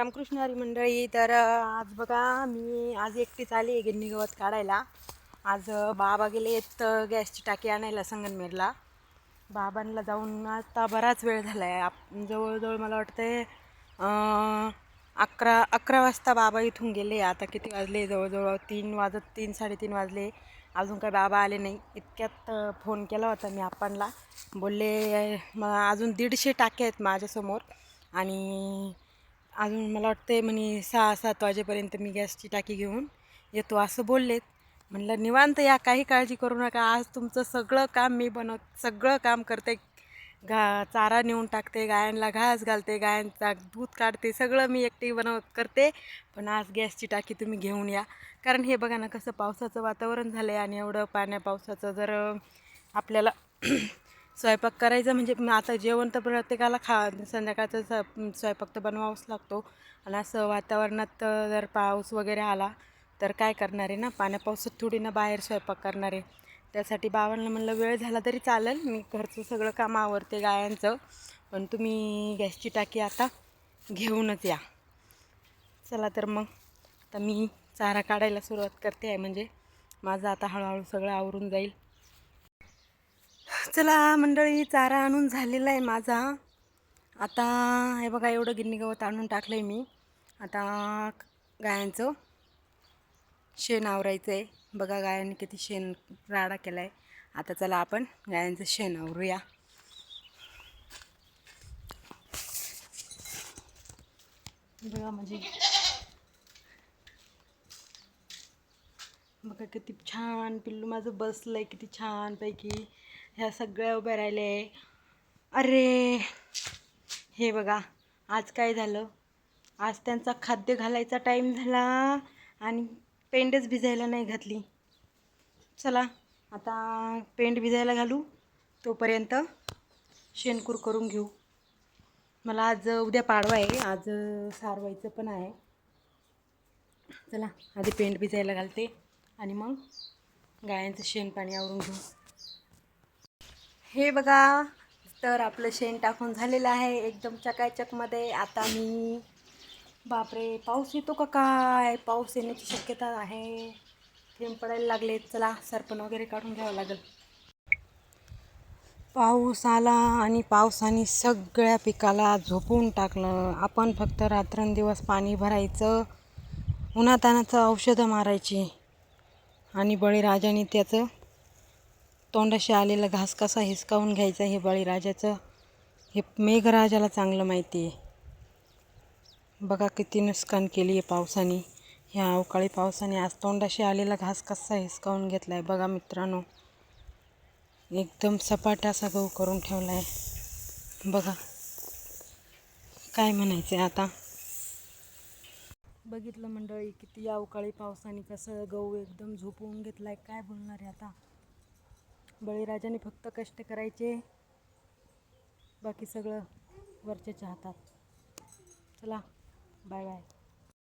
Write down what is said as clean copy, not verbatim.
रामकृष्ण हरी मंडळी. तर आज बघा मी आज एकटीच आली आहे गिन्नी गवत काढायला. आज बाबा गेले गॅसची टाकी आणायला संगमनेरला. बाबांना जाऊन आता बराच वेळ झाला आहे. जवळजवळ मला वाटतं 11 वाजता बाबा इथून गेले. आता किती वाजले? जवळजवळ 3 साडेतीन वाजले. अजून काय बाबा आले नाही. इतक्यात फोन केला होता मी आप्पांना. बोलले मग अजून 150 टाके आहेत माझ्यासमोर आणि अजून मला वाटते म्हणे 6-7 वाजेपर्यंत मी गॅसची टाकी घेऊन येतो असं बोललेत. म्हणलं निवांत या, काही काळजी करू नका. आज तुमचं सगळं काम मी सगळं काम करते. चारा नेऊन टाकते, गायांना घास घालते, गायांचा दूध काढते, सगळं मी एकटी करते. पण आज गॅसची टाकी तुम्ही घेऊन या. कारण हे बघा ना कसं पावसाचं वातावरण झालं आहे आणि एवढं पावसाचं जर आपल्याला स्वयंपाक करायचं म्हणजे आता जेवण तर प्रत्येकाला संध्याकाळचं स्वयंपाक तर बनवावाच लागतो. आणि असं वातावरणात जर पाऊस वगैरे आला तर काय करणार आहे ना, पावसात थोडी ना बाहेर स्वयंपाक करणार आहे. त्यासाठी बाबांना म्हणलं वेळ झाला तरी चालेल, मी घरचं सगळं काम आवरते गायांचं, पण तुम्ही गॅसची टाकी आता घेऊनच या. चला तर मग आता मी चारा काढायला सुरुवात करते आहे, म्हणजे माझं आता हळूहळू सगळं आवरून जाईल. चला मंडळी, चारा आणून झालेला आहे माझा. आता हे बघा एवढं गिन्नी गवत आणून टाकलं आहे मी. आता गायांचं शेण आवरायचं आहे. बघा गायांनी किती शेण राडा केला आहे. आता चला आपण गायांचं शेण आवरूया. बघा म्हणजे बघा किती छान पिल्लू माझं बसलं आहे, किती छानपैकी. ह्या सगळ्या उभ्या राहिल्या आहे. अरे हे बघा आज काय झालं, आज त्यांचा खाद्य घालायचा टाईम झाला आणि पेंडच भिजायला नाही घातली. चला आता पेंड भिजायला घालू, तोपर्यंत शेणकूर करून घेऊ. मला आज उद्या पाडवा आहे, आज सारवायचं पण आहे. चला आधी पेंड भिजायला घालते आणि मग गायांचं शेणपाणी आवरून घेऊ. हे बघा तर आपलं शेण टाकून झालेलं आहे एकदम चकाचकमध्ये. आता मी बापरे पाऊस येतो का काय, पाऊस येण्याची शक्यता आहे. थेंब पडायला लागले. चला सरपण वगैरे काढून घ्यावं लागेल. पाऊस आला आणि पावसाने सगळ्या पिकाला झोपून टाकलं. आपण फक्त रात्रंदिवस पाणी भरायचं, उन्हातानाचं औषधं मारायची आणि बळीराजाने त्याचं तोंडाशी आलेला घास कसा हिसकावून घ्यायचा हे बळीराजाचं, हे मेघराजाला चांगलं माहिती आहे. बघा किती नुकसान केली आहे पावसाने. ह्या अवकाळी पावसाने आज तोंडाशी आलेला घास कसा हिसकावून घेतला आहे बघा मित्रांनो. एकदम सपाट असा गहू करून ठेवला आहे. बघा काय म्हणायचं आहे आता. बघितलं मंडळी किती अवकाळी पावसाने कसं गहू एकदम झोपवून घेतला आहे. काय बोलणार आहे आता. बळीराजाने फक्त कष्ट करायचे, बाकी सगळं वरच्याच्या हातात. चला बाय बाय.